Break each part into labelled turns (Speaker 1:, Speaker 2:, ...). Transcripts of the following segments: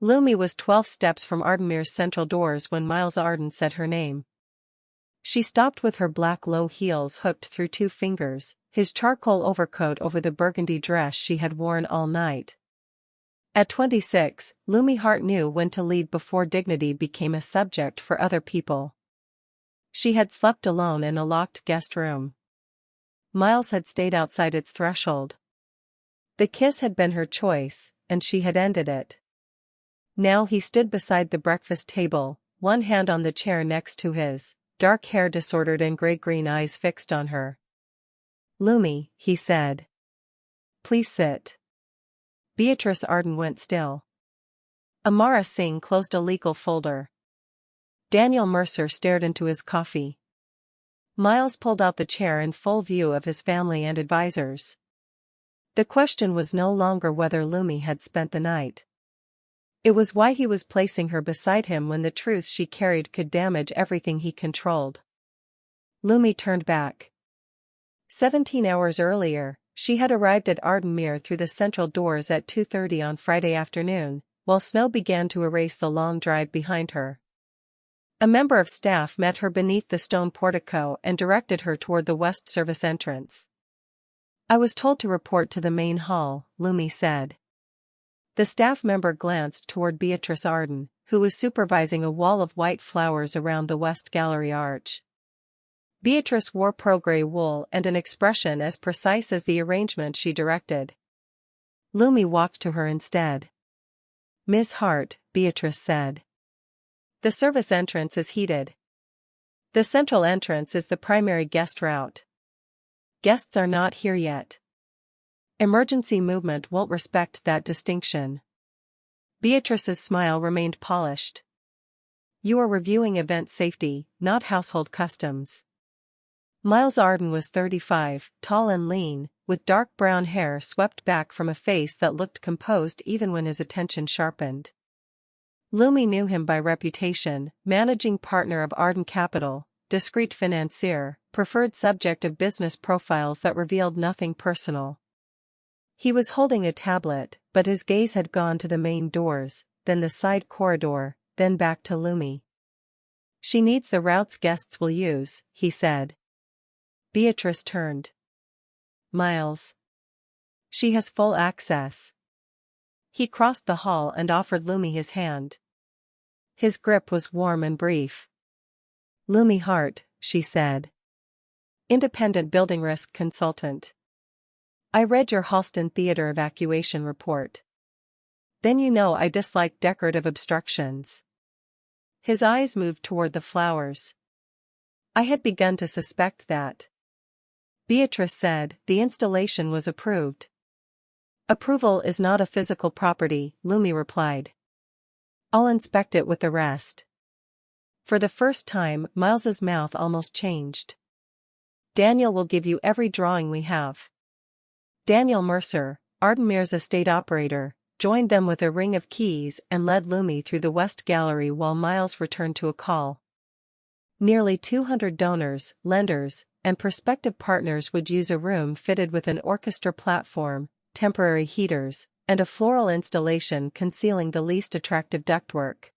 Speaker 1: Lumi was 12 steps from Ardenmere's central doors when Miles Arden said her name. She stopped with her black low heels hooked through 2 fingers, his charcoal overcoat over the burgundy dress she had worn all night. At 26, Lumi Hart knew when to leave before dignity became a subject for other people. She had slept alone in a locked guest room. Miles had stayed outside its threshold. The kiss had been her choice, and she had ended it. Now he stood beside the breakfast table, one hand on the chair next to his, dark hair disordered and gray-green eyes fixed on her. "Lumi," he said. "Please sit." Beatrice Arden went still. Amara Singh closed a legal folder. Daniel Mercer stared into his coffee. Miles pulled out the chair in full view of his family and advisors. The question was no longer whether Lumi had spent the night. It was why he was placing her beside him when the truth she carried could damage everything he controlled. Lumi turned back. 17 hours earlier, she had arrived at Ardenmere through the central doors at 2:30 on Friday afternoon, while snow began to erase the long drive behind her. A member of staff met her beneath the stone portico and directed her toward the west service entrance. "I was told to report to the main hall," Lumi said. The staff member glanced toward Beatrice Arden, who was supervising a wall of white flowers around the west gallery arch. Beatrice wore pearl-gray wool and an expression as precise as the arrangement she directed. Lumi walked to her instead. "Ms. Hart," Beatrice said. "The service entrance is heated. The central entrance is the primary guest route. Guests are not here yet. Emergency movement won't respect that distinction." Beatrice's smile remained polished. "You are reviewing event safety, not household customs." Miles Arden was 35, tall and lean, with dark brown hair swept back from a face that looked composed even when his attention sharpened. Lumi knew him by reputation, managing partner of Arden Capital, discreet financier, preferred subject of business profiles that revealed nothing personal. He was holding a tablet, but his gaze had gone to the main doors, then the side corridor, then back to Lumi. "She needs the routes guests will use," he said. Beatrice turned. "Miles. She has full access." He crossed the hall and offered Lumi his hand. His grip was warm and brief. "Lumi Hart," she said. "Independent building risk consultant. I read your Halston Theatre evacuation report. Then you know I dislike decorative obstructions." His eyes moved toward the flowers. "I had begun to suspect that." Beatrice said, "The installation was approved." "Approval is not a physical property," Lumi replied. "I'll inspect it with the rest." For the first time, Miles's mouth almost changed. "Daniel will give you every drawing we have." Daniel Mercer, Ardenmere's estate operator, joined them with a ring of keys and led Lumi through the West Gallery while Miles returned to a call. Nearly 200 donors, lenders, and prospective partners would use a room fitted with an orchestra platform, temporary heaters, and a floral installation concealing the least attractive ductwork.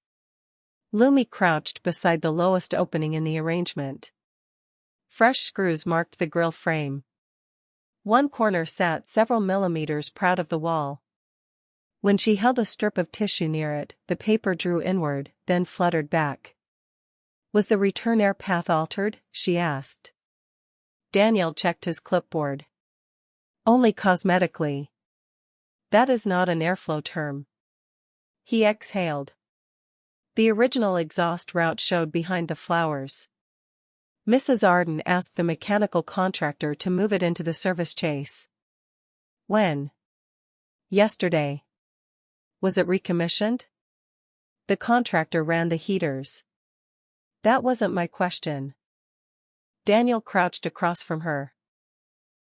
Speaker 1: Lumi crouched beside the lowest opening in the arrangement. Fresh screws marked the grille frame. One corner sat several millimeters proud of the wall. When she held a strip of tissue near it, the paper drew inward, then fluttered back. "Was the return air path altered?" she asked. Daniel checked his clipboard. "Only cosmetically. That is not an airflow term." He exhaled. The original exhaust route showed behind the flowers. Mrs. Arden asked the mechanical contractor to move it into the service chase. "When?" "Yesterday." "Was it recommissioned?" "The contractor ran the heaters." "That wasn't my question." Daniel crouched across from her.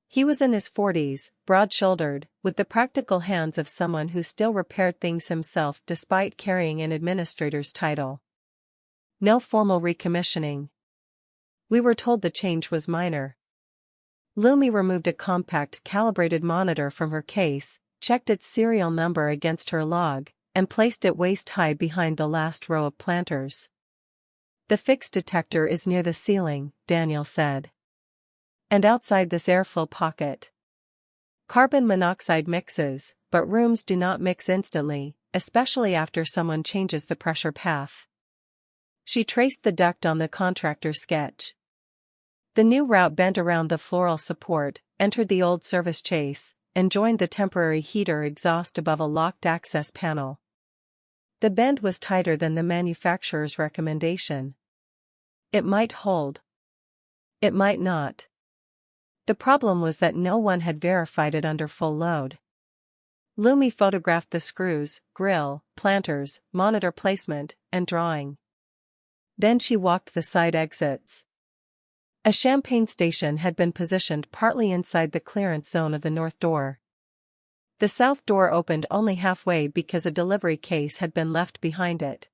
Speaker 1: He was in his 40s, broad-shouldered, with the practical hands of someone who still repaired things himself despite carrying an administrator's title. "No formal recommissioning. We were told the change was minor." Lumi removed a compact calibrated monitor from her case, checked its serial number against her log, and placed it waist-high behind the last row of planters. "The fixed detector is near the ceiling," Daniel said. "And outside this airflow pocket. Carbon monoxide mixes, but rooms do not mix instantly, especially after someone changes the pressure path." She traced the duct on the contractor's sketch. The new route bent around the floral support, entered the old service chase, and joined the temporary heater exhaust above a locked access panel. The bend was tighter than the manufacturer's recommendation. It might hold. It might not. The problem was that no one had verified it under full load. Lumi photographed the screws, grill, planters, monitor placement, and drawing. Then she walked the side exits. A champagne station had been positioned partly inside the clearance zone of the north door. The south door opened only halfway because a delivery case had been left behind it.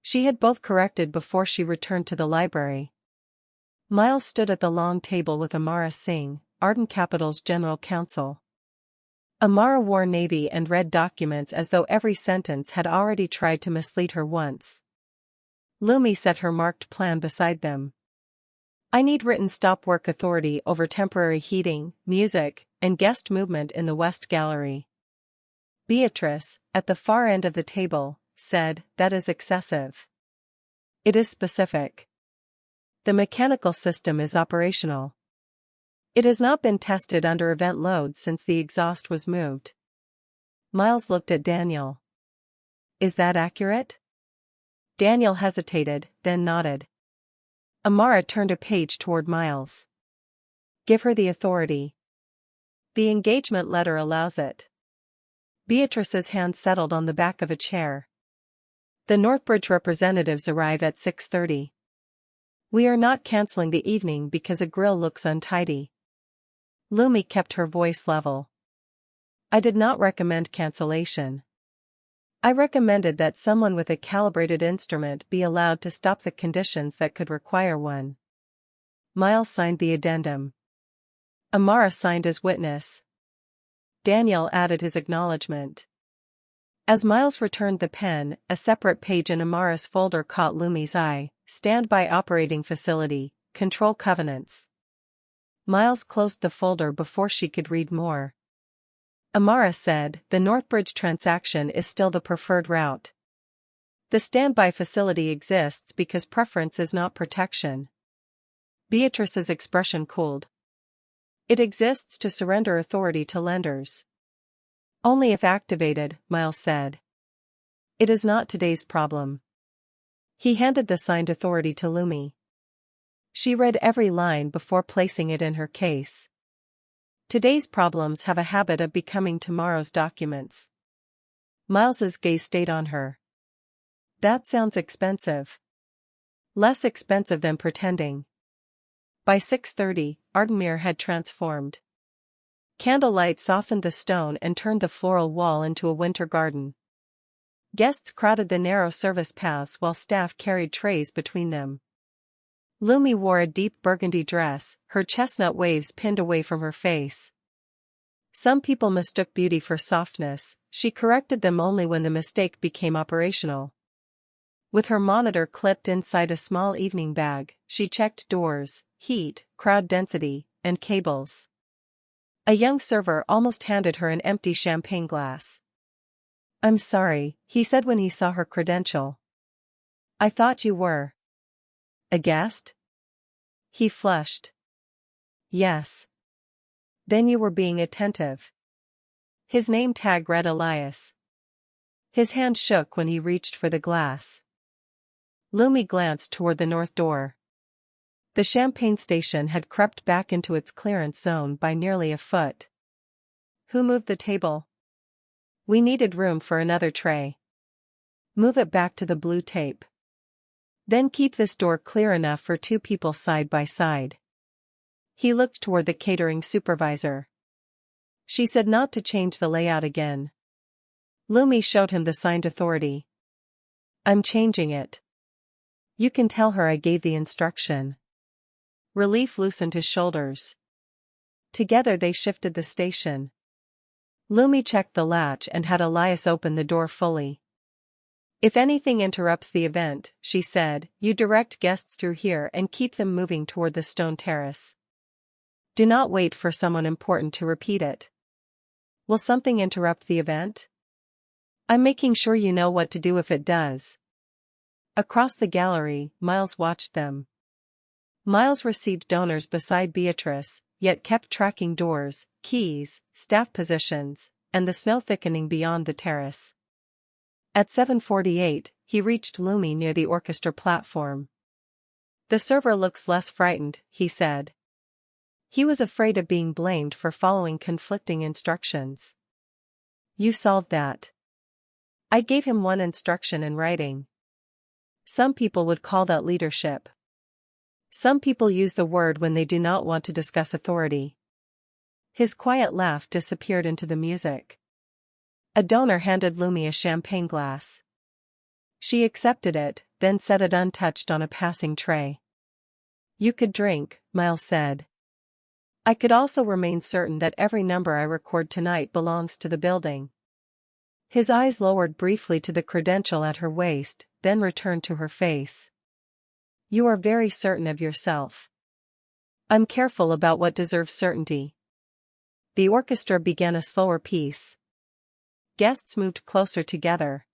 Speaker 1: She had both corrected before she returned to the library. Miles stood at the long table with Amara Singh, Arden Capital's general counsel. Amara wore navy and read documents as though every sentence had already tried to mislead her once. Lumi set her marked plan beside them. "I need written stop work authority over temporary heating, music, and guest movement in the West Gallery." Beatrice, at the far end of the table, said, "That is excessive. It is specific. The mechanical system is operational. It has not been tested under event load since the exhaust was moved." Miles looked at Daniel. "Is that accurate?" Daniel hesitated, then nodded. Amara turned a page toward Miles. "Give her the authority. The engagement letter allows it." Beatrice's hand settled on the back of a chair. "The Northbridge representatives arrive at 6:30. We are not canceling the evening because a grill looks untidy." Lumi kept her voice level. "I did not recommend cancellation. I recommended that someone with a calibrated instrument be allowed to stop the conditions that could require one." Miles signed the addendum. Amara signed as witness. Daniel added his acknowledgement. As Miles returned the pen, a separate page in Amara's folder caught Lumi's eye: "Standby Operating Facility, Control Covenants." Miles closed the folder before she could read more. Amara said, "The Northbridge transaction is still the preferred route. The standby facility exists because preference is not protection." Beatrice's expression cooled. "It exists to surrender authority to lenders." "Only if activated," Miles said. "It is not today's problem." He handed the signed authority to Lumi. She read every line before placing it in her case. Today's problems have a habit of becoming tomorrow's documents. Miles's gaze stayed on her. "That sounds expensive." "Less expensive than pretending." By 6:30, Ardenmere had transformed. Candlelight softened the stone and turned the floral wall into a winter garden. Guests crowded the narrow service paths while staff carried trays between them. Lumi wore a deep burgundy dress, her chestnut waves pinned away from her face. Some people mistook beauty for softness. She corrected them only when the mistake became operational. With her monitor clipped inside a small evening bag, she checked doors, heat, crowd density, and cables. A young server almost handed her an empty champagne glass. "I'm sorry," he said when he saw her credential. "I thought you were a guest?" He flushed. "Yes." "Then you were being attentive." His name tag read Elias. His hand shook when he reached for the glass. Lumi glanced toward the north door. The champagne station had crept back into its clearance zone by nearly a foot. "Who moved the table?" "We needed room for another tray." "Move it back to the blue tape. Then keep this door clear enough for two people side by side." He looked toward the catering supervisor. "She said not to change the layout again." Lumi showed him the signed authority. "I'm changing it. You can tell her I gave the instruction." Relief loosened his shoulders. Together they shifted the station. Lumi checked the latch and had Elias open the door fully. "If anything interrupts the event," she said, "you direct guests through here and keep them moving toward the stone terrace. Do not wait for someone important to repeat it." "Will something interrupt the event?" "I'm making sure you know what to do if it does." Across the gallery, Miles watched them. Miles received donors beside Beatrice, yet kept tracking doors, keys, staff positions, and the snow thickening beyond the terrace. At 7:48, he reached Lumi near the orchestra platform. "The server looks less frightened," he said. He was afraid of being blamed for following conflicting instructions. "You solved that." "I gave him one instruction in writing." Some people would call that leadership. Some people use the word when they do not want to discuss authority. His quiet laugh disappeared into the music. A donor handed Lumi a champagne glass. She accepted it, then set it untouched on a passing tray. "You could drink," Miles said. "I could also remain certain that every number I record tonight belongs to the building." His eyes lowered briefly to the credential at her waist, then returned to her face. "You are very certain of yourself." "I'm careful about what deserves certainty." The orchestra began a slower piece. Guests moved closer together.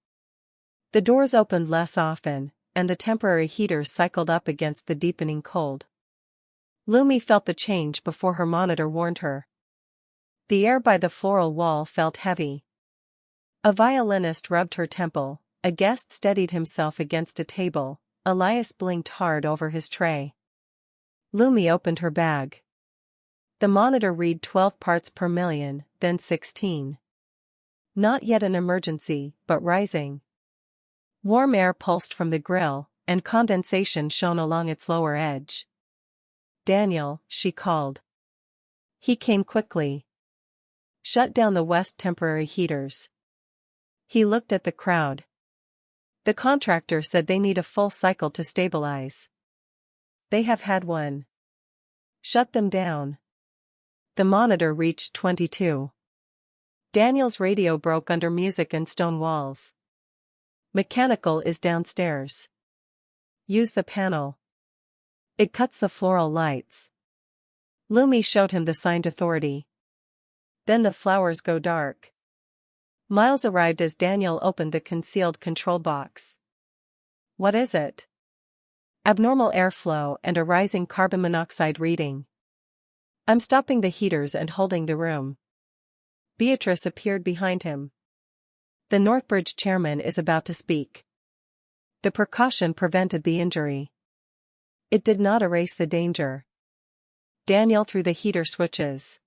Speaker 1: The doors opened less often, and the temporary heaters cycled up against the deepening cold. Lumi felt the change before her monitor warned her. The air by the floral wall felt heavy. A violinist rubbed her temple, a guest steadied himself against a table, Elias blinked hard over his tray. Lumi opened her bag. The monitor read 12 parts per million, then 16. Not yet an emergency, but rising. Warm air pulsed from the grill, and condensation shone along its lower edge. "Daniel," she called. He came quickly. "Shut down the west temporary heaters." He looked at the crowd. "The contractor said they need a full cycle to stabilize. They have had one." "Shut them down." The monitor reached 22. Daniel's radio broke under music and stone walls. "Mechanical is downstairs. Use the panel. It cuts the floral lights." Lumi showed him the signed authority. "Then the flowers go dark." Miles arrived as Daniel opened the concealed control box. "What is it?" "Abnormal airflow and a rising carbon monoxide reading. I'm stopping the heaters and holding the room." Beatrice appeared behind him. "The Northbridge chairman is about to speak." The precaution prevented the injury. It did not erase the danger. Daniel threw the heater switches.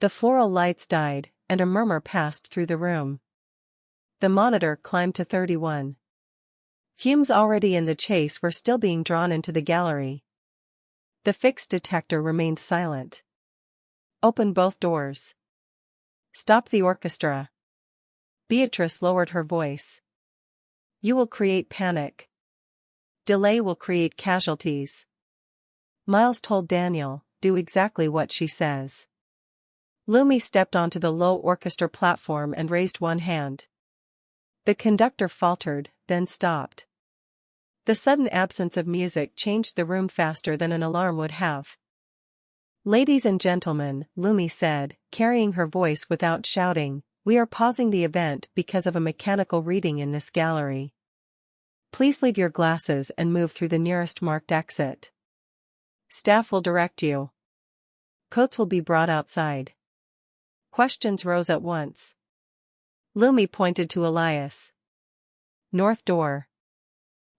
Speaker 1: The floral lights died, and a murmur passed through the room. The monitor climbed to 31. Fumes already in the chase were still being drawn into the gallery. The fixed detector remained silent. "Open both doors. Stop the orchestra." Beatrice lowered her voice. "You will create panic. Delay will create casualties." Miles told Daniel, "Do exactly what she says." Lumi stepped onto the low orchestra platform and raised one hand. The conductor faltered, then stopped. The sudden absence of music changed the room faster than an alarm would have. "Ladies and gentlemen," Lumi said, carrying her voice without shouting, "we are pausing the event because of a mechanical reading in this gallery. Please leave your glasses and move through the nearest marked exit. Staff will direct you. Coats will be brought outside." Questions rose at once. Lumi pointed to Elias. "North door."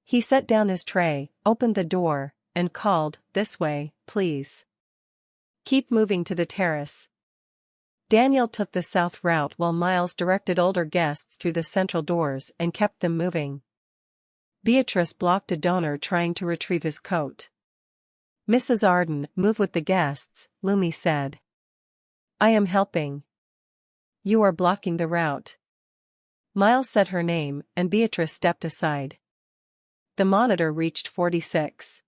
Speaker 1: He set down his tray, opened the door, and called, "This way, please. Keep moving to the terrace." Daniel took the south route while Miles directed older guests through the central doors and kept them moving. Beatrice blocked a donor trying to retrieve his coat. "Mrs. Arden, move with the guests," Lumi said. "I am helping." "You are blocking the route." Miles said her name, and Beatrice stepped aside. The monitor reached 46.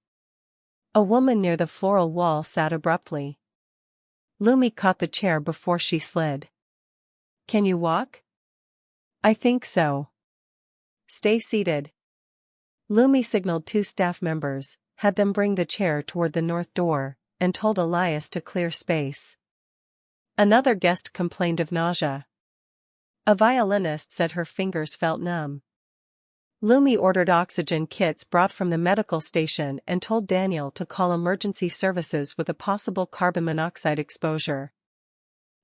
Speaker 1: A woman near the floral wall sat abruptly. Lumi caught the chair before she slid. Can you walk? I think so. Stay seated. Lumi signaled 2 staff members, had them bring the chair toward the north door, and told Elias to clear space. Another guest complained of nausea. A violinist said her fingers felt numb. Lumi ordered oxygen kits brought from the medical station and told Daniel to call emergency services with a possible carbon monoxide exposure.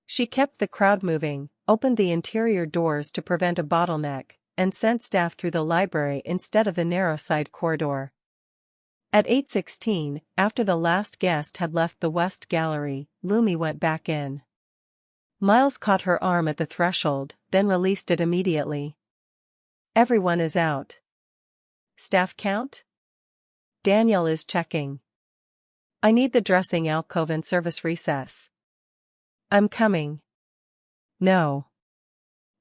Speaker 1: She kept the crowd moving, opened the interior doors to prevent a bottleneck, and sent staff through the library instead of the narrow side corridor. At 8:16, after the last guest had left the West Gallery, Lumi went back in. Miles caught her arm at the threshold, then released it immediately. Everyone is out. Staff count? Daniel is checking. I need the dressing alcove and service recess. I'm coming. No.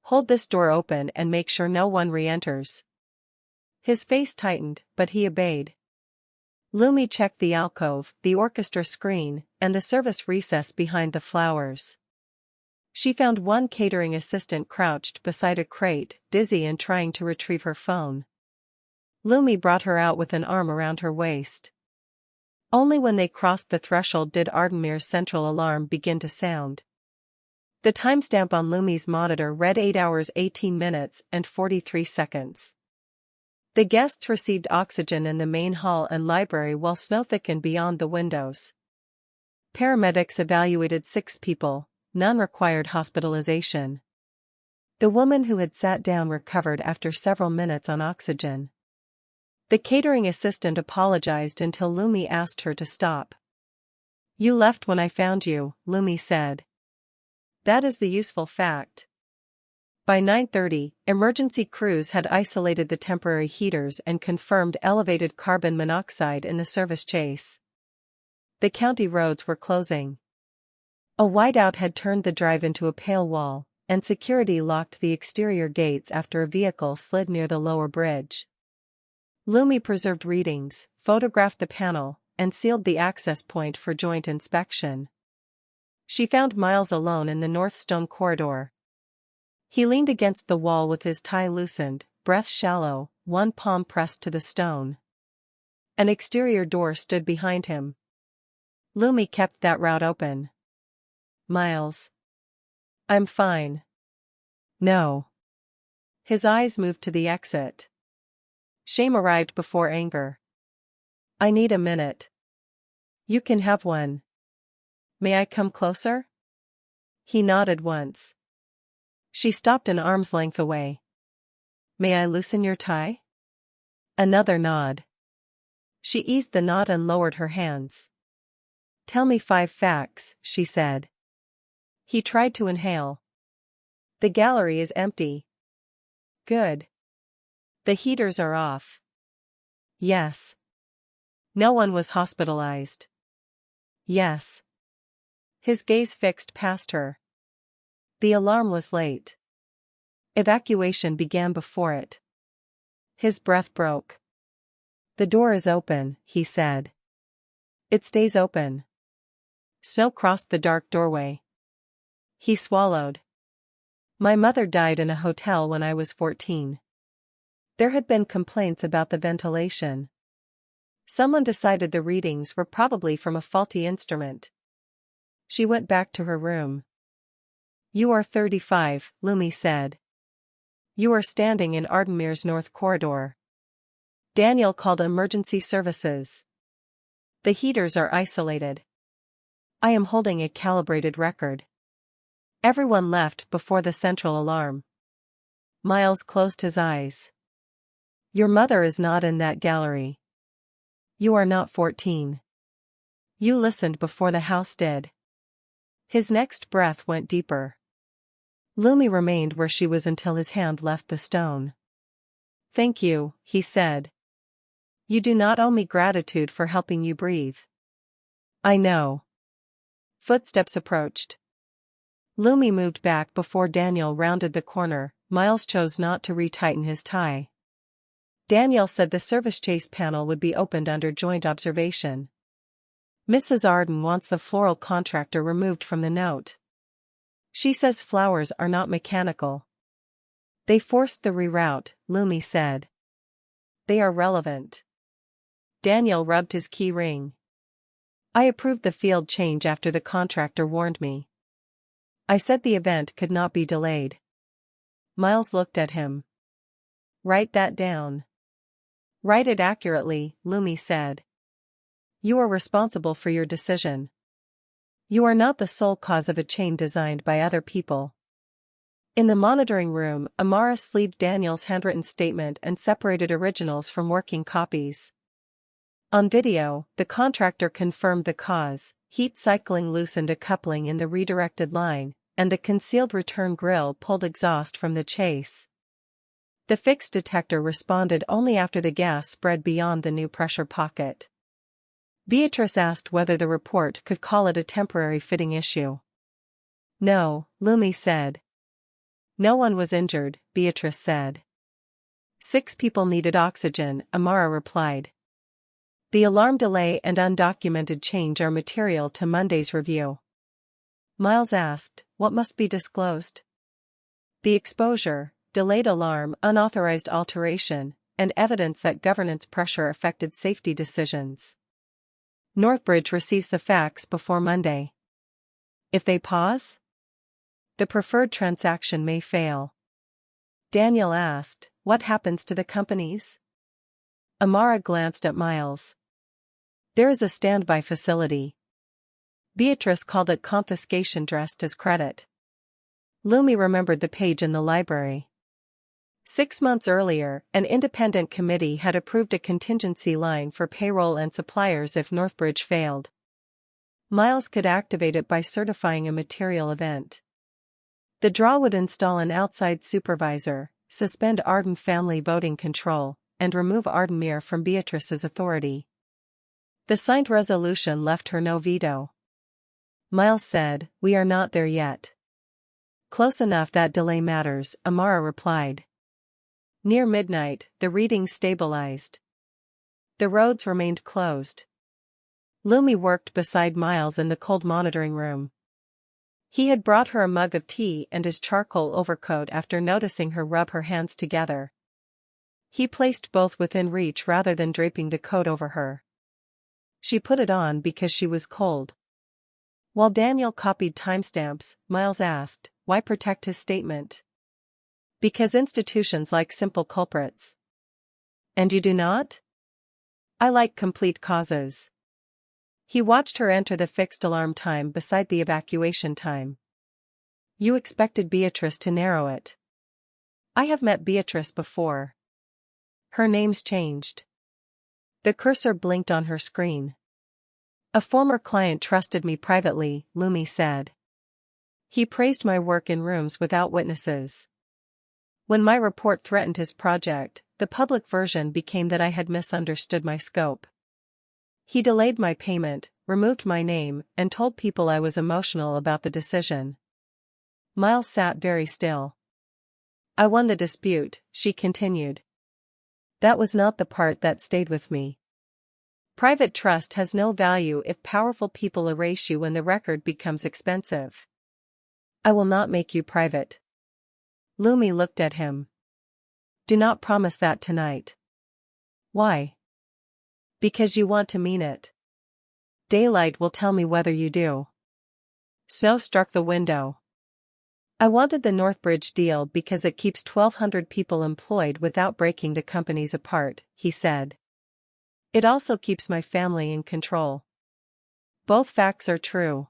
Speaker 1: Hold this door open and make sure no one re-enters. His face tightened, but he obeyed. Lumi checked the alcove, the orchestra screen, and the service recess behind the flowers. She found one catering assistant crouched beside a crate, dizzy and trying to retrieve her phone. Lumi brought her out with an arm around her waist. Only when they crossed the threshold did Ardenmere's central alarm begin to sound. The timestamp on Lumi's monitor read 8 hours 18 minutes and 43 seconds. The guests received oxygen in the main hall and library while snow thickened beyond the windows. Paramedics evaluated 6 people, none required hospitalization. The woman who had sat down recovered after several minutes on oxygen. The catering assistant apologized until Lumi asked her to stop. You left when I found you, Lumi said. That is the useful fact. By 9:30, emergency crews had isolated the temporary heaters and confirmed elevated carbon monoxide in the service chase. The county roads were closing. A whiteout had turned the drive into a pale wall, and security locked the exterior gates after a vehicle slid near the lower bridge. Lumi preserved readings, photographed the panel, and sealed the access point for joint inspection. She found Miles alone in the north stone corridor. He leaned against the wall with his tie loosened, breath shallow, one palm pressed to the stone. An exterior door stood behind him. Lumi kept that route open. Miles. I'm fine. No. His eyes moved to the exit. Shame arrived before anger. I need a minute. You can have one. May I come closer? He nodded once. She stopped an arm's length away. May I loosen your tie? Another nod. She eased the knot and lowered her hands. Tell me 5 facts, she said. He tried to inhale. The gallery is empty. Good. The heaters are off. Yes. No one was hospitalized. Yes. His gaze fixed past her. The alarm was late. Evacuation began before it. His breath broke. The door is open, he said. It stays open. Snow crossed the dark doorway. He swallowed. My mother died in a hotel when I was 14. There had been complaints about the ventilation. Someone decided the readings were probably from a faulty instrument. She went back to her room. You are 35, Lumi said. You are standing in Ardenmere's north corridor. Daniel called emergency services. The heaters are isolated. I am holding a calibrated record. Everyone left before the central alarm. Miles closed his eyes. Your mother is not in that gallery. You are not 14. You listened before the house did. His next breath went deeper. Lumi remained where she was until his hand left the stone. Thank you, he said. You do not owe me gratitude for helping you breathe. I know. Footsteps approached. Lumi moved back before Daniel rounded the corner. Miles chose not to retighten his tie. Daniel said the service chase panel would be opened under joint observation. Mrs. Arden wants the floral contractor removed from the note. She says flowers are not mechanical. They forced the reroute, Lumi said. They are relevant. Daniel rubbed his key ring. I approved the field change after the contractor warned me. I said the event could not be delayed. Miles looked at him. Write that down. Write it accurately, Lumi said. You are responsible for your decision. You are not the sole cause of a chain designed by other people. In the monitoring room, Amara sleeved Daniel's handwritten statement and separated originals from working copies. On video, the contractor confirmed the cause: heat cycling loosened a coupling in the redirected line, and the concealed return grill pulled exhaust from the chase. The fixed detector responded only after the gas spread beyond the new pressure pocket. Beatrice asked whether the report could call it a temporary fitting issue. No, Lumi said. No one was injured, Beatrice said. 6 people needed oxygen, Amara replied. The alarm delay and undocumented change are material to Monday's review. Miles asked, what must be disclosed? The exposure, delayed alarm, unauthorized alteration, and evidence that governance pressure affected safety decisions. Northbridge receives the facts before Monday. If they pause, the preferred transaction may fail. Daniel asked, what happens to the companies? Amara glanced at Miles. There is a standby facility. Beatrice called it confiscation dressed as credit. Lumi remembered the page in the library. 6 months earlier, an independent committee had approved a contingency line for payroll and suppliers if Northbridge failed. Miles could activate it by certifying a material event. The draw would install an outside supervisor, suspend Arden family voting control, and remove Ardenmere from Beatrice's authority. The signed resolution left her no veto. Miles said, we are not there yet. Close enough that delay matters, Amara replied. Near midnight, the readings stabilized. The roads remained closed. Lumi worked beside Miles in the cold monitoring room. He had brought her a mug of tea and his charcoal overcoat after noticing her rub her hands together. He placed both within reach rather than draping the coat over her. She put it on because she was cold. While Daniel copied timestamps, Miles asked, why protect his statement? Because institutions like simple culprits. And you do not? I like complete causes. He watched her enter the fixed alarm time beside the evacuation time. You expected Beatrice to narrow it. I have met Beatrice before. Her name's changed. The cursor blinked on her screen. A former client trusted me privately, Lumi said. He praised my work in rooms without witnesses. When my report threatened his project, the public version became that I had misunderstood my scope. He delayed my payment, removed my name, and told people I was emotional about the decision. Miles sat very still. I won the dispute, she continued. That was not the part that stayed with me. Private trust has no value if powerful people erase you when the record becomes expensive. I will not make you private. Lumi looked at him. Do not promise that tonight. Why? Because you want to mean it. Daylight will tell me whether you do. Snow struck the window. I wanted the Northbridge deal because it keeps 1,200 people employed without breaking the companies apart, he said. It also keeps my family in control. Both facts are true.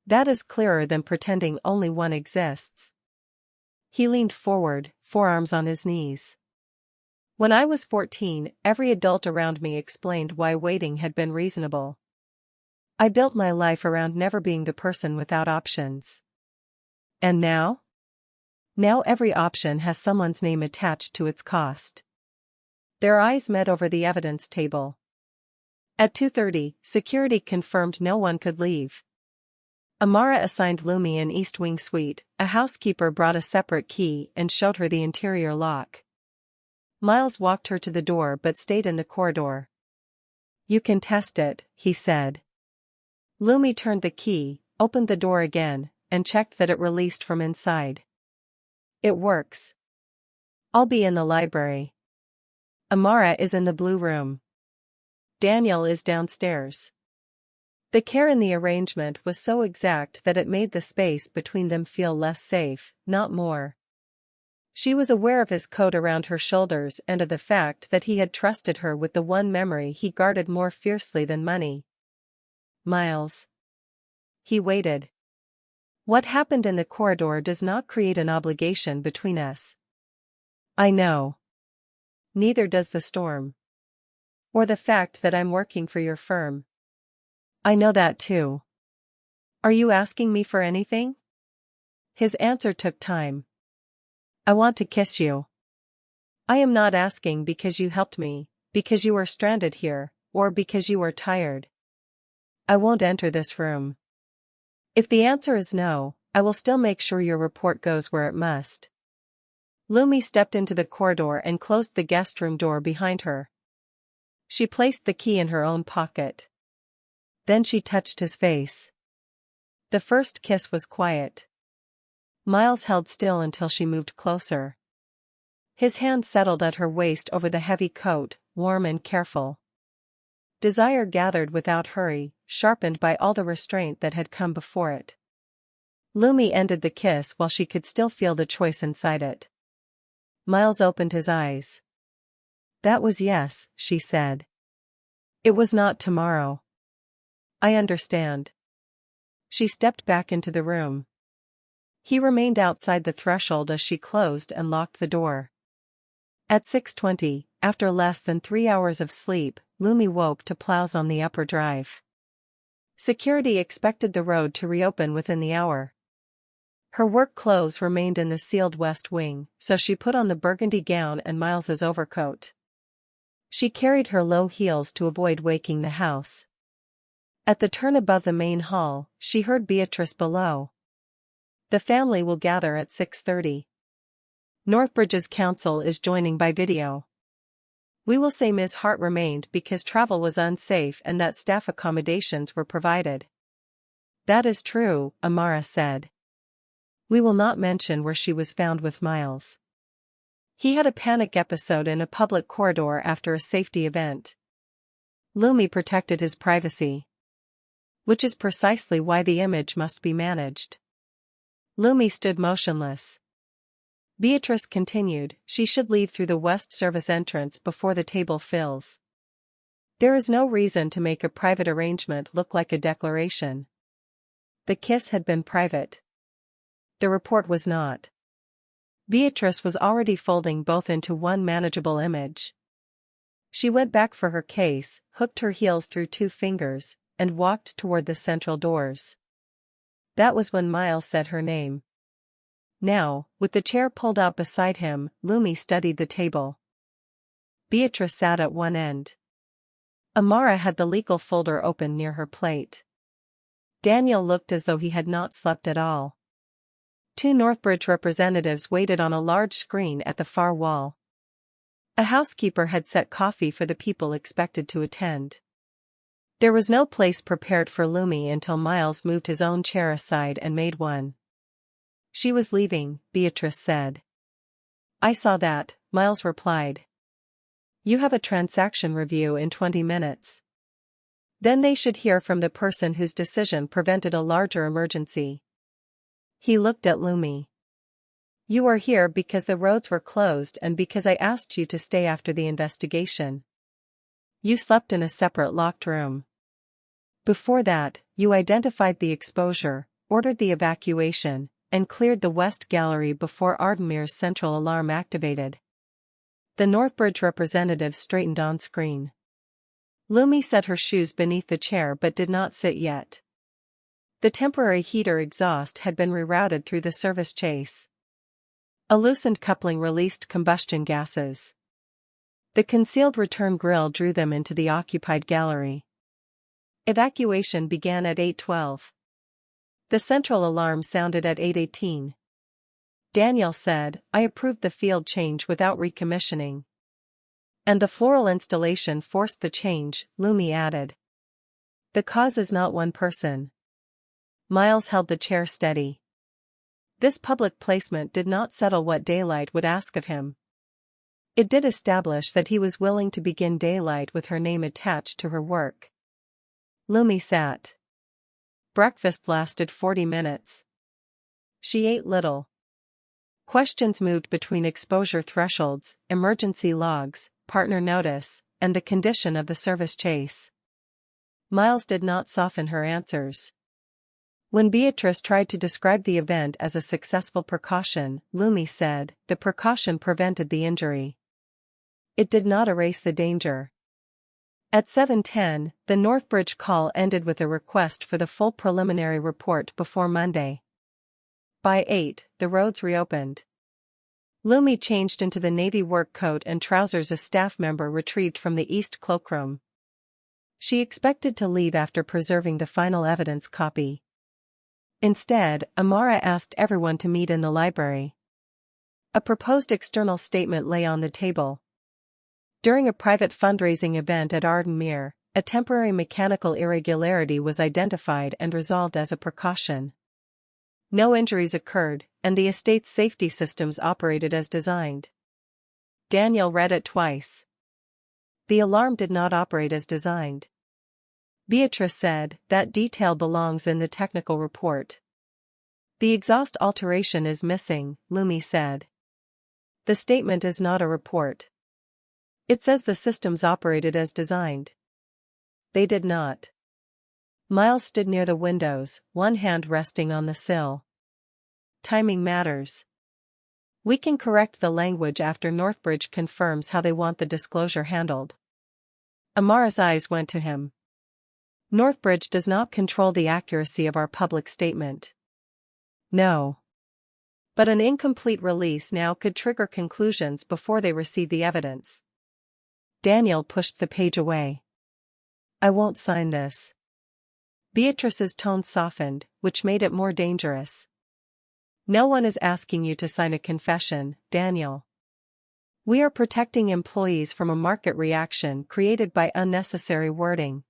Speaker 1: That is clearer than pretending only one exists. He leaned forward, forearms on his knees. When I was 14, every adult around me explained why waiting had been reasonable. I built my life around never being the person without options. And now? Now every option has someone's name attached to its cost. Their eyes met over the evidence table. At 2:30, security confirmed no one could leave. Amara assigned Lumi an East Wing suite. A housekeeper brought a separate key and showed her the interior lock. Miles walked her to the door but stayed in the corridor. You can test it, he said. Lumi turned the key, opened the door again, and checked that it released from inside. It works. I'll be in the library. Amara is in the blue room. Daniel is downstairs. The care in the arrangement was so exact that it made the space between them feel less safe, not more. She was aware of his coat around her shoulders and of the fact that he had trusted her with the one memory he guarded more fiercely than money. Miles. He waited. What happened in the corridor does not create an obligation between us. I know. Neither does the storm. Or the fact that I'm working for your firm. I know that too. Are you asking me for anything? His answer took time. I want to kiss you. I am not asking because you helped me, because you are stranded here, or because you are tired. I won't enter this room. If the answer is no, I will still make sure your report goes where it must. Lumi stepped into the corridor and closed the guest room door behind her. She placed the key in her own pocket. Then she touched his face. The first kiss was quiet. Miles held still until she moved closer. His hand settled at her waist over the heavy coat, warm and careful. Desire gathered without hurry, sharpened by all the restraint that had come before it. Lumi ended the kiss while she could still feel the choice inside it. Miles opened his eyes. That was yes, she said. It was not tomorrow. I understand. She stepped back into the room. He remained outside the threshold as she closed and locked the door. At 6:20, after less than 3 hours of sleep, Lumi woke to plows on the upper drive. Security expected the road to reopen within the hour. Her work clothes remained in the sealed west wing, so she put on the burgundy gown and Miles's overcoat. She carried her low heels to avoid waking the house. At the turn above the main hall, she heard Beatrice below. The family will gather at 6:30. Northbridge's council is joining by video. We will say Ms. Hart remained because travel was unsafe and that staff accommodations were provided. That is true, Amara said. We will not mention where she was found with Miles. He had a panic episode in a public corridor after a safety event. Lumi protected his privacy. Which is precisely why the image must be managed. Lumi stood motionless. Beatrice continued, she should leave through the west service entrance before the table fills. There is no reason to make a private arrangement look like a declaration. The kiss had been private. The report was not. Beatrice was already folding both into one manageable image. She went back for her case, hooked her heels through 2 fingers, and walked toward the central doors. That was when Miles said her name. Now, with the chair pulled out beside him, Lumi studied the table. Beatrice sat at one end. Amara had the legal folder open near her plate. Daniel looked as though he had not slept at all. 2 Northbridge representatives waited on a large screen at the far wall. A housekeeper had set coffee for the people expected to attend. There was no place prepared for Lumi until Miles moved his own chair aside and made one. She was leaving, Beatrice said. I saw that, Miles replied. You have a transaction review in 20 minutes. Then they should hear from the person whose decision prevented a larger emergency. He looked at Lumi. You are here because the roads were closed and because I asked you to stay after the investigation. You slept in a separate locked room. Before that, you identified the exposure, ordered the evacuation, and cleared the West Gallery before Ardenmere's central alarm activated. The Northbridge representative straightened on screen. Lumi set her shoes beneath the chair but did not sit yet. The temporary heater exhaust had been rerouted through the service chase. A loosened coupling released combustion gases. The concealed return grille drew them into the occupied gallery. Evacuation began at 8:12. The central alarm sounded at 8:18. Daniel said, I approved the field change without recommissioning. And the floral installation forced the change, Lumi added. The cause is not one person. Miles held the chair steady. This public placement did not settle what daylight would ask of him. It did establish that he was willing to begin daylight with her name attached to her work. Lumi sat. Breakfast lasted 40 minutes. She ate little. Questions moved between exposure thresholds, emergency logs, partner notice, and the condition of the service chase. Miles did not soften her answers. When Beatrice tried to describe the event as a successful precaution, Lumi said, the precaution prevented the injury. It did not erase the danger. At 7:10, the Northbridge call ended with a request for the full preliminary report before Monday. By 8, the roads reopened. Lumi changed into the navy work coat and trousers a staff member retrieved from the east cloakroom. She expected to leave after preserving the final evidence copy. Instead, Amara asked everyone to meet in the library. A proposed external statement lay on the table. During a private fundraising event at Ardenmere, a temporary mechanical irregularity was identified and resolved as a precaution. No injuries occurred, and the estate's safety systems operated as designed. Daniel read it twice. The alarm did not operate as designed. Beatrice said, that detail belongs in the technical report. The exhaust alteration is missing, Lumi said. The statement is not a report. It says the systems operated as designed. They did not. Miles stood near the windows, one hand resting on the sill. Timing matters. We can correct the language after Northbridge confirms how they want the disclosure handled. Amara's eyes went to him. Northbridge does not control the accuracy of our public statement. No. But an incomplete release now could trigger conclusions before they receive the evidence. Daniel pushed the page away. I won't sign this. Beatrice's tone softened, which made it more dangerous. No one is asking you to sign a confession, Daniel. We are protecting employees from a market reaction created by unnecessary wording.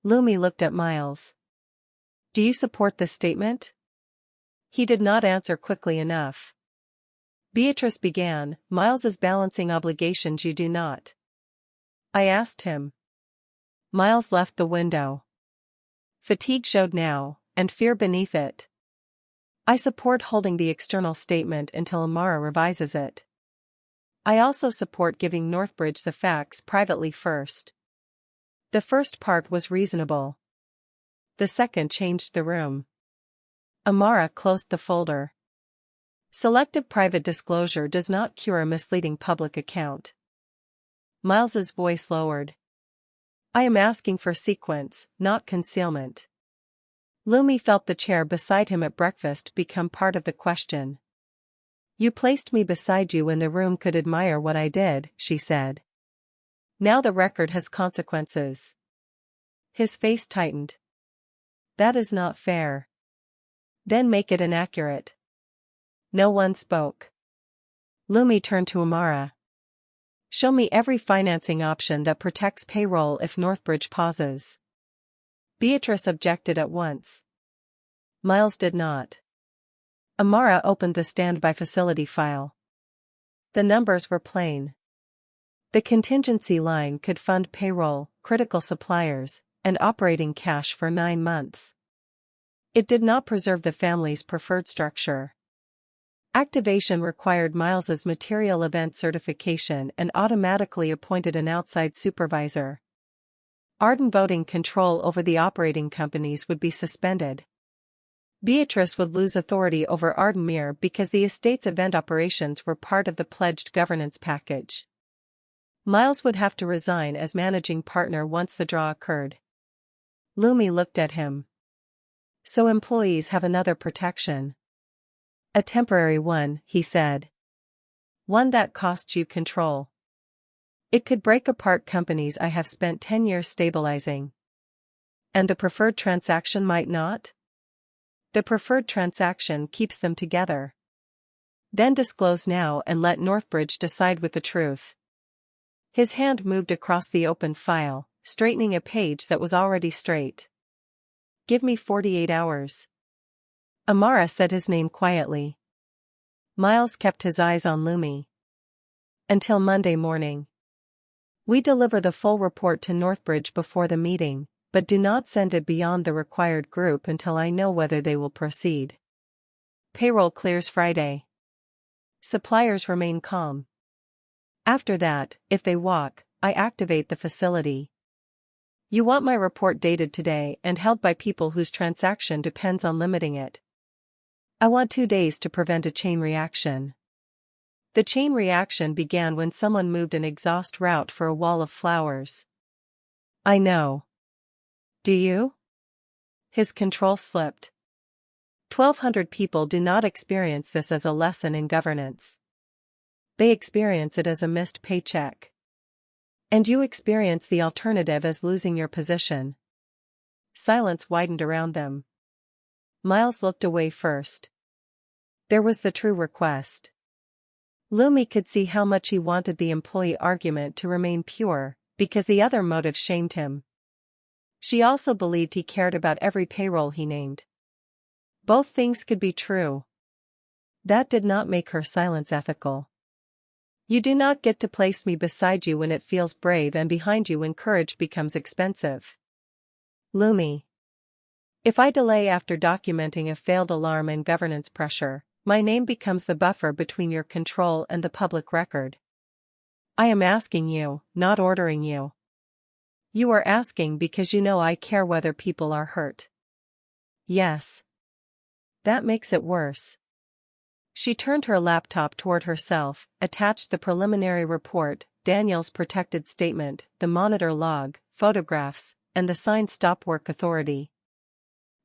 Speaker 1: Lumi looked at Miles. Do you support this statement? He did not answer quickly enough. Beatrice began, Miles is balancing obligations you do not. I asked him. Miles left the window. Fatigue showed now, and fear beneath it. I support holding the external statement until Amara revises it. I also support giving Northbridge the facts privately first. The first part was reasonable. The second changed the room. Amara closed the folder. Selective private disclosure does not cure a misleading public account. Miles's voice lowered. I am asking for sequence, not concealment. Lumi felt the chair beside him at breakfast become part of the question. You placed me beside you when the room could admire what I did, she said. Now the record has consequences. His face tightened. That is not fair. Then make it inaccurate. No one spoke. Lumi turned to Amara. Show me every financing option that protects payroll if Northbridge pauses. Beatrice objected at once. Miles did not. Amara opened the standby facility file. The numbers were plain. The contingency line could fund payroll, critical suppliers, and operating cash for 9 months. It did not preserve the family's preferred structure. Activation required Miles's material event certification and automatically appointed an outside supervisor. Arden voting control over the operating companies would be suspended. Beatrice would lose authority over Ardenmere because the estate's event operations were part of the pledged governance package. Miles would have to resign as managing partner once the draw occurred. Lumi looked at him. So employees have another protection. A temporary one, he said. One that costs you control. It could break apart companies I have spent 10 years stabilizing. And the preferred transaction might not? The preferred transaction keeps them together. Then disclose now and let Northbridge decide with the truth. His hand moved across the open file, straightening a page that was already straight. Give me 48 hours. Amara said his name quietly. Miles kept his eyes on Lumi. Until Monday morning. We deliver the full report to Northbridge before the meeting, but do not send it beyond the required group until I know whether they will proceed. Payroll clears Friday. Suppliers remain calm. After that, if they walk, I activate the facility. You want my report dated today and held by people whose transaction depends on limiting it. I want 2 days to prevent a chain reaction. The chain reaction began when someone moved an exhaust route for a wall of flowers. I know. Do you? His control slipped. 1,200 people do not experience this as a lesson in governance. They experience it as a missed paycheck. And you experience the alternative as losing your position. Silence widened around them. Miles looked away first. There was the true request. Lumi could see how much he wanted the employee argument to remain pure, because the other motive shamed him. She also believed he cared about every payroll he named. Both things could be true. That did not make her silence ethical. You do not get to place me beside you when it feels brave and behind you when courage becomes expensive. Lumi. If I delay after documenting a failed alarm and governance pressure, my name becomes the buffer between your control and the public record. I am asking you, not ordering you. You are asking because you know I care whether people are hurt. Yes. That makes it worse. She turned her laptop toward herself, attached the preliminary report, Daniel's protected statement, the monitor log, photographs, and the signed stop work authority.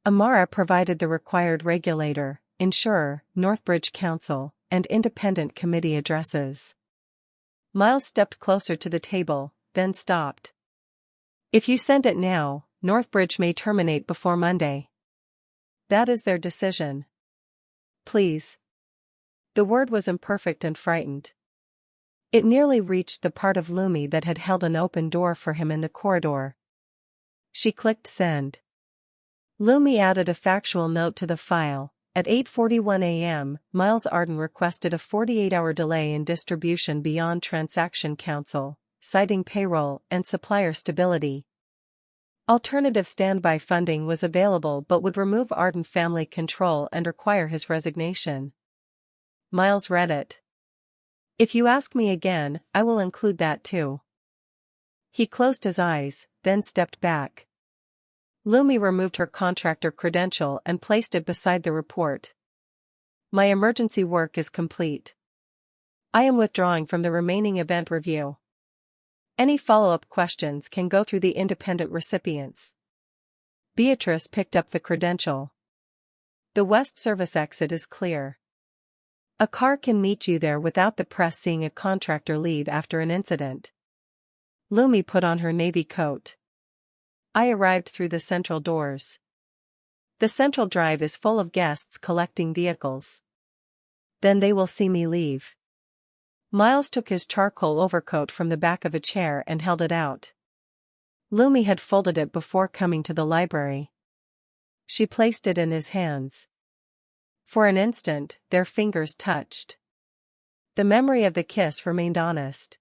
Speaker 1: Amara provided the required regulator, insurer, Northbridge Council, and independent committee addresses. Miles stepped closer to the table, then stopped. If you send it now, Northbridge may terminate before Monday. That is their decision. Please. The word was imperfect and frightened. It nearly reached the part of Lumi that had held an open door for him in the corridor. She clicked send. Lumi added a factual note to the file. At 8:41 a.m., Miles Arden requested a 48-hour delay in distribution beyond Transaction Council, citing payroll and supplier stability. Alternative standby funding was available but would remove Arden family control and require his resignation. Miles read it. If you ask me again, I will include that too. He closed his eyes, then stepped back. Lumi removed her contractor credential and placed it beside the report. My emergency work is complete. I am withdrawing from the remaining event review. Any follow-up questions can go through the independent recipients. Beatrice picked up the credential. The West Service exit is clear. A car can meet you there without the press seeing a contractor leave after an incident. Lumi put on her navy coat. I arrived through the central doors. The central drive is full of guests collecting vehicles. Then they will see me leave. Miles took his charcoal overcoat from the back of a chair and held it out. Lumi had folded it before coming to the library. She placed it in his hands. For an instant, their fingers touched. The memory of the kiss remained honest.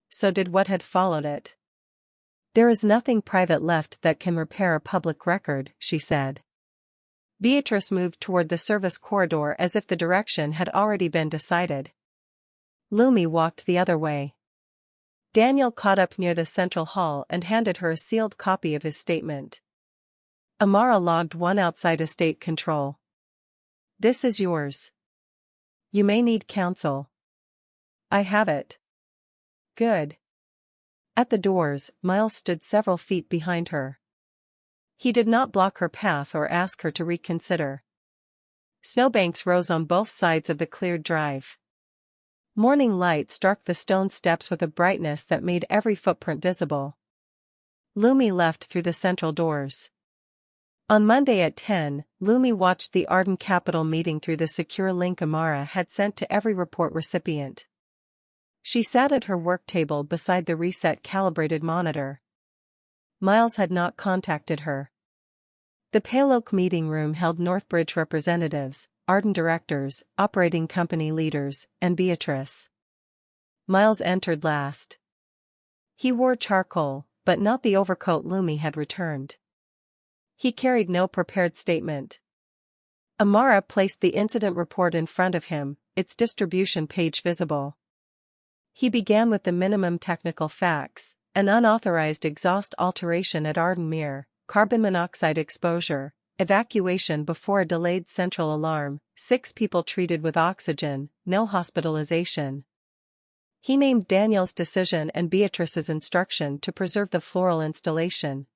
Speaker 1: So did what had followed it. There is nothing private left that can repair a public record, she said. Beatrice moved toward the service corridor as if the direction had already been decided. Lumi walked the other way. Daniel caught up near the central hall and handed her a sealed copy of his statement. Amara logged one outside estate control. This is yours. You may need counsel. I have it. Good. At the doors, Miles stood several feet behind her. He did not block her path or ask her to reconsider. Snowbanks rose on both sides of the cleared drive. Morning light struck the stone steps with a brightness that made every footprint visible. Lumi left through the central doors. On Monday at 10, Lumi watched the Arden Capital meeting through the secure link Amara had sent to every report recipient. She sat at her work table beside the reset calibrated monitor. Miles had not contacted her. The pale oak meeting room held Northbridge representatives, Arden directors, operating company leaders, and Beatrice. Miles entered last. He wore charcoal, but not the overcoat Lumi had returned. He carried no prepared statement. Amara placed the incident report in front of him, its distribution page visible. He began with the minimum technical facts: an unauthorized exhaust alteration at Ardenmere, carbon monoxide exposure, evacuation before a delayed central alarm, 6 people treated with oxygen, no hospitalization. He named Daniel's decision and Beatrice's instruction to preserve the floral installation.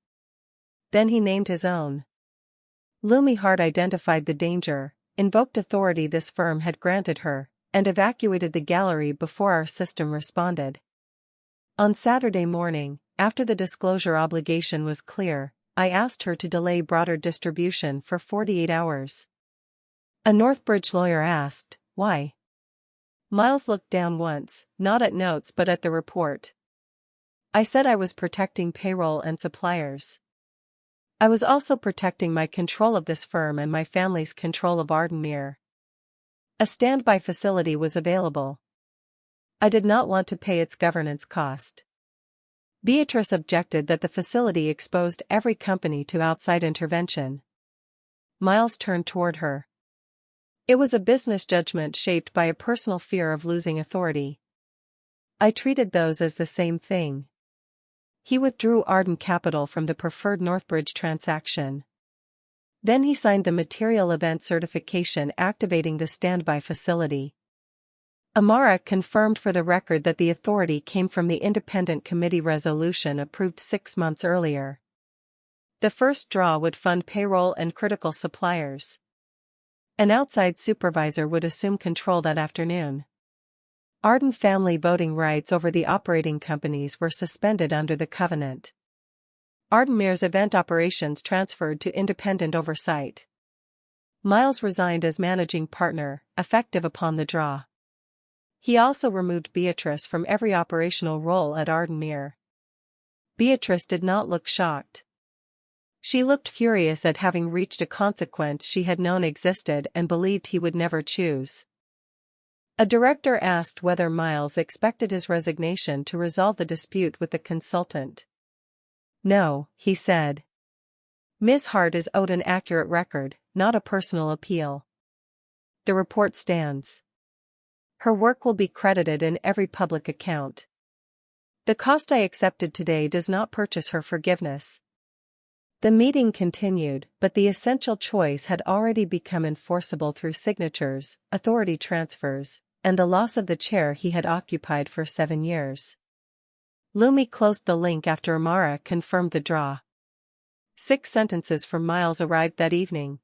Speaker 1: Then he named his own. Lumi Hart identified the danger, invoked authority this firm had granted her, and evacuated the gallery before our system responded. On Saturday morning, after the disclosure obligation was clear, I asked her to delay broader distribution for 48 hours. A Northbridge lawyer asked, "Why?" Miles looked down once, not at notes but at the report. I said I was protecting payroll and suppliers. I was also protecting my control of this firm and my family's control of Ardenmere. A standby facility was available. I did not want to pay its governance cost. Beatrice objected that the facility exposed every company to outside intervention. Miles turned toward her. It was a business judgment shaped by a personal fear of losing authority. I treated those as the same thing. He withdrew Arden Capital from the preferred Northbridge transaction. Then he signed the material event certification activating the standby facility. Amara confirmed for the record that the authority came from the independent committee resolution approved 6 months earlier. The first draw would fund payroll and critical suppliers. An outside supervisor would assume control that afternoon. Arden family voting rights over the operating companies were suspended under the covenant. Ardenmere's event operations transferred to independent oversight. Miles resigned as managing partner, effective upon the draw. He also removed Beatrice from every operational role at Ardenmere. Beatrice did not look shocked. She looked furious at having reached a consequence she had known existed and believed he would never choose. A director asked whether Miles expected his resignation to resolve the dispute with the consultant. No, he said. Ms. Hart is owed an accurate record, not a personal appeal. The report stands. Her work will be credited in every public account. The cost I accepted today does not purchase her forgiveness. The meeting continued, but the essential choice had already become enforceable through signatures, authority transfers, and the loss of the chair he had occupied for 7 years. Lumi closed the link after Amara confirmed the draw. 6 sentences from Miles arrived that evening.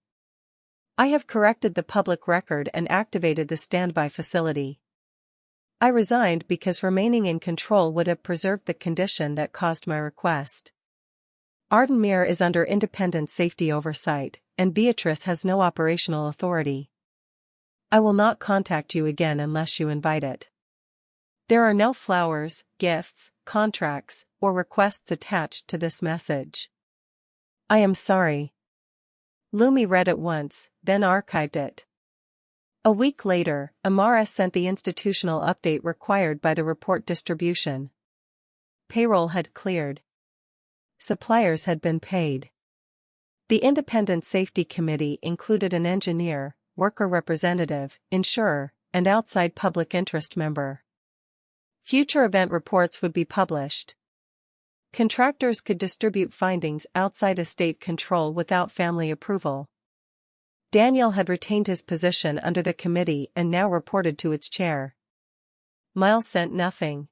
Speaker 1: I have corrected the public record and activated the standby facility. I resigned because remaining in control would have preserved the condition that caused my request. Ardenmere is under independent safety oversight, and Beatrice has no operational authority. I will not contact you again unless you invite it. There are no flowers, gifts, contracts, or requests attached to this message. I am sorry. Lumi read it once, then archived it. A week later, Amara sent the institutional update required by the report distribution. Payroll had cleared. Suppliers had been paid. The Independent Safety Committee included an engineer, worker representative, insurer, and outside public interest member. Future event reports would be published. Contractors could distribute findings outside estate control without family approval. Daniel had retained his position under the committee and now reported to its chair. Miles sent nothing.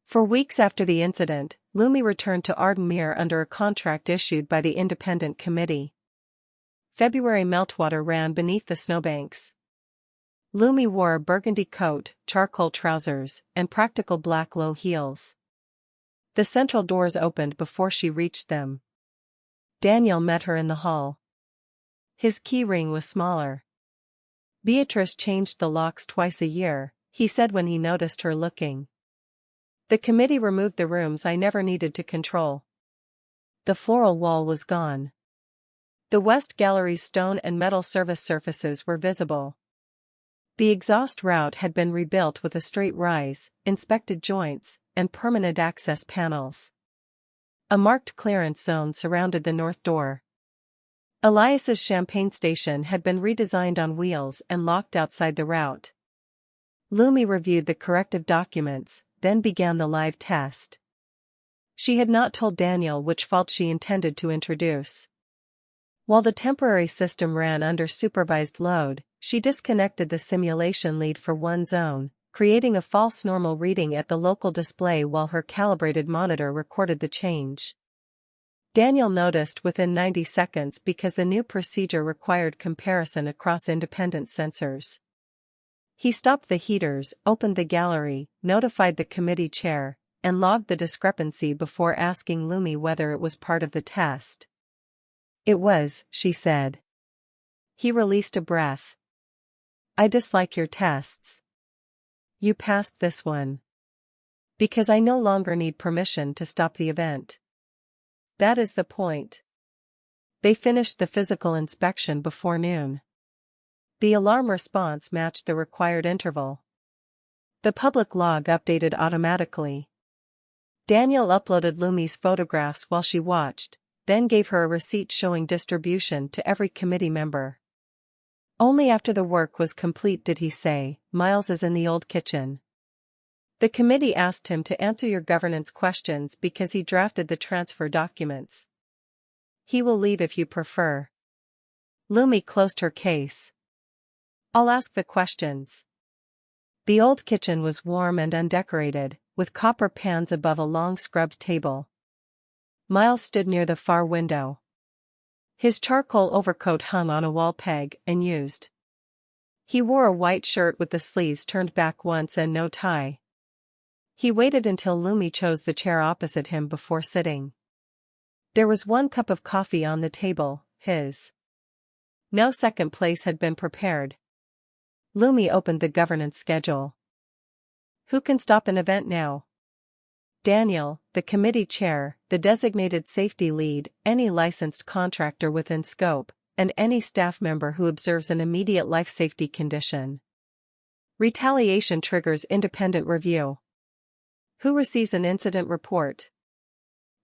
Speaker 1: For weeks after the incident, Lumi returned to Ardenmere under a contract issued by the independent committee. February meltwater ran beneath the snowbanks. Lumi wore a burgundy coat, charcoal trousers, and practical black low heels. The central doors opened before she reached them. Daniel met her in the hall. His key ring was smaller. Beatrice changed the locks twice a year, he said when he noticed her looking. The committee removed the rooms I never needed to control. The floral wall was gone. The west gallery's stone and metal service surfaces were visible. The exhaust route had been rebuilt with a straight rise, inspected joints, and permanent access panels. A marked clearance zone surrounded the north door. Elias's champagne station had been redesigned on wheels and locked outside the route. Lumi reviewed the corrective documents, then began the live test. She had not told Daniel which fault she intended to introduce. While the temporary system ran under supervised load, she disconnected the simulation lead for one zone, creating a false normal reading at the local display while her calibrated monitor recorded the change. Daniel noticed within 90 seconds because the new procedure required comparison across independent sensors. He stopped the heaters, opened the gallery, notified the committee chair, and logged the discrepancy before asking Lumi whether it was part of the test. "It was," she said. He released a breath. "I dislike your tests. You passed this one. Because I no longer need permission to stop the event. That is the point." They finished the physical inspection before noon. The alarm response matched the required interval. The public log updated automatically. Daniel uploaded Lumi's photographs while she watched, then gave her a receipt showing distribution to every committee member. Only after the work was complete did he say, "Miles is in the old kitchen." The committee asked him to answer your governance questions because he drafted the transfer documents. He will leave if you prefer. Lumi closed her case. "I'll ask the questions." The old kitchen was warm and undecorated, with copper pans above a long scrubbed table. Miles stood near the far window. His charcoal overcoat hung on a wall peg and used. He wore a white shirt with the sleeves turned back once and no tie. He waited until Lumi chose the chair opposite him before sitting. There was one cup of coffee on the table, his. No second place had been prepared. Lumi opened the governance schedule. Who can stop an event now? Daniel, the committee chair, the designated safety lead, any licensed contractor within scope, and any staff member who observes an immediate life safety condition. Retaliation triggers independent review. Who receives an incident report?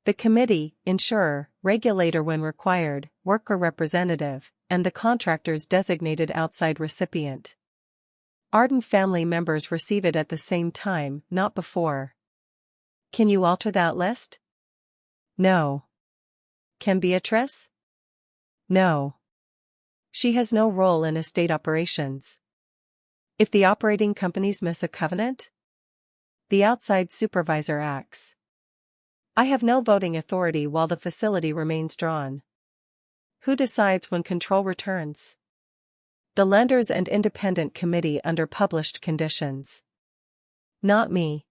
Speaker 1: The committee, insurer, regulator when required, worker representative, and the contractor's designated outside recipient. Arden family members receive it at the same time, not before. Can you alter that list? No. Can Beatrice? No. She has no role in estate operations. If the operating companies miss a covenant? The outside supervisor acts. I have no voting authority while the facility remains drawn. Who decides when control returns? The lenders and independent committee under published conditions. Not me.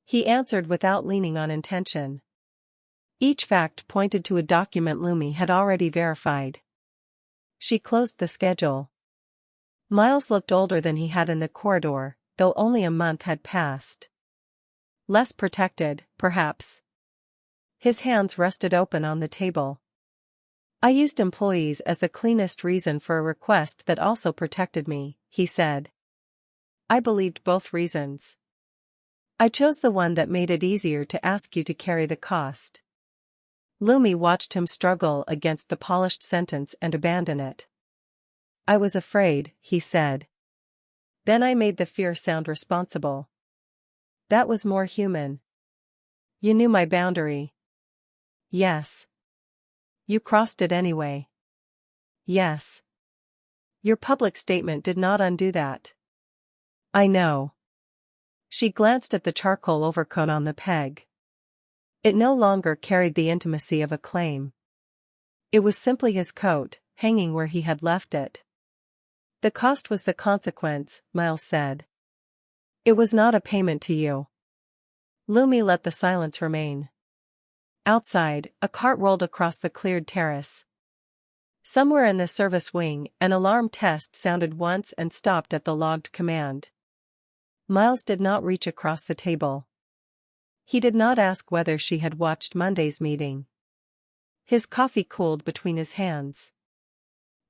Speaker 1: He answered without leaning on intention. Each fact pointed to a document Lumi had already verified. She closed the schedule. Miles looked older than he had in the corridor, though only a month had passed. Less protected, perhaps. His hands rested open on the table. I used employees as the cleanest reason for a request that also protected me, he said. I believed both reasons. I chose the one that made it easier to ask you to carry the cost. Lumi watched him struggle against the polished sentence and abandon it. I was afraid, he said. Then I made the fear sound responsible. That was more human. You knew my boundary. Yes. You crossed it anyway. Yes. Your public statement did not undo that. I know. She glanced at the charcoal overcoat on the peg. It no longer carried the intimacy of a claim. It was simply his coat, hanging where he had left it. The cost was the consequence, Miles said. It was not a payment to you. Lumi let the silence remain. Outside, a cart rolled across the cleared terrace. Somewhere in the service wing, an alarm test sounded once and stopped at the logged command. Miles did not reach across the table. He did not ask whether she had watched Monday's meeting. His coffee cooled between his hands.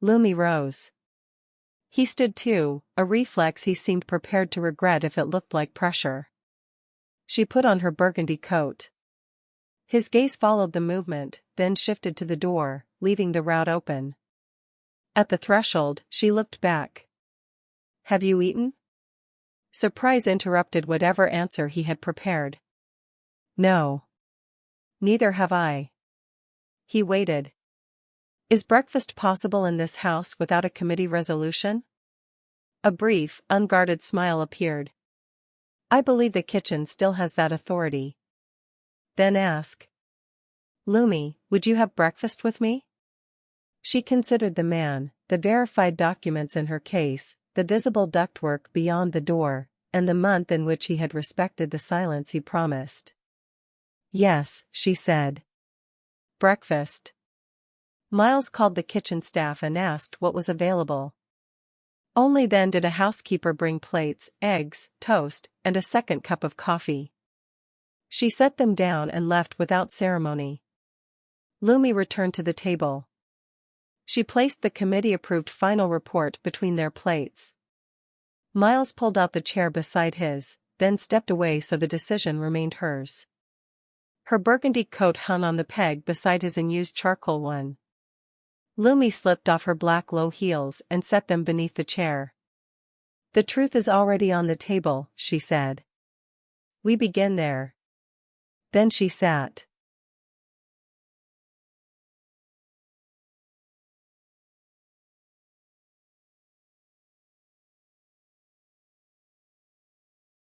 Speaker 1: Lumi rose. He stood too, a reflex he seemed prepared to regret if it looked like pressure. She put on her burgundy coat. His gaze followed the movement, then shifted to the door, leaving the route open. At the threshold, she looked back. "Have you eaten?" Surprise interrupted whatever answer he had prepared. "No. Neither have I." He waited. "Is breakfast possible in this house without a committee resolution?" A brief, unguarded smile appeared. "I believe the kitchen still has that authority." Then ask. "Lumi, would you have breakfast with me?" She considered the man, the verified documents in her case, the visible ductwork beyond the door, and the month in which he had respected the silence he promised. "Yes," she said. "Breakfast." Miles called the kitchen staff and asked what was available. Only then did a housekeeper bring plates, eggs, toast, and a second cup of coffee. She set them down and left without ceremony. Lumi returned to the table. She placed the committee-approved final report between their plates. Miles pulled out the chair beside his, then stepped away so the decision remained hers. Her burgundy coat hung on the peg beside his unused charcoal one. Lumi slipped off her black low heels and set them beneath the chair. "The truth is already on the table," she said. "We begin there." Then she sat.